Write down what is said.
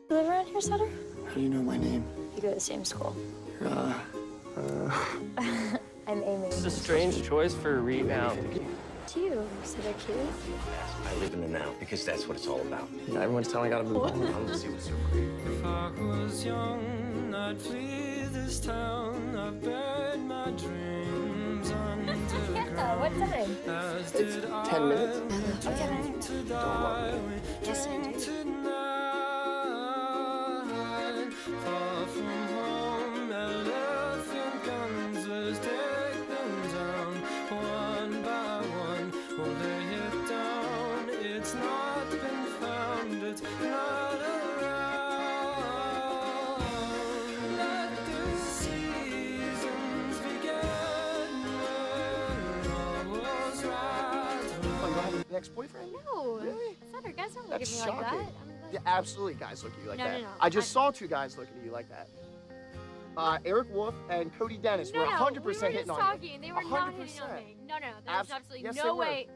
You live around here, Sutter? How do you know my name? You go to the same school. I'm Amy. This is a strange choice for a read now. To you, Sutter cute. I live in the now because that's what it's all about. Yeah, everyone's telling me I gotta move on. I want to see what's so great. If I was young, I'd flee this town. I've buried my dreams underground. Yeah, what time? As It's did 10 minutes. Okay. to die. Yes, I do. Tonight, far from home, elephant guns, let's take them down one by one. We'll lay it down. It's not been found. It's not around. Let the seasons begin when all was right. Oh, you don't have an ex-boyfriend? No. Really? Sutter, guys don't look That's at me like shocking. that. Yeah, absolutely, guys look at you like No, that. no, no. I just saw two guys looking at you like that. Eric Wolf and Cody Dennis were 100% we were hitting just on talking. you. They were not hitting on 100%. me. No, there's Abs- absolutely yes, they no were. way.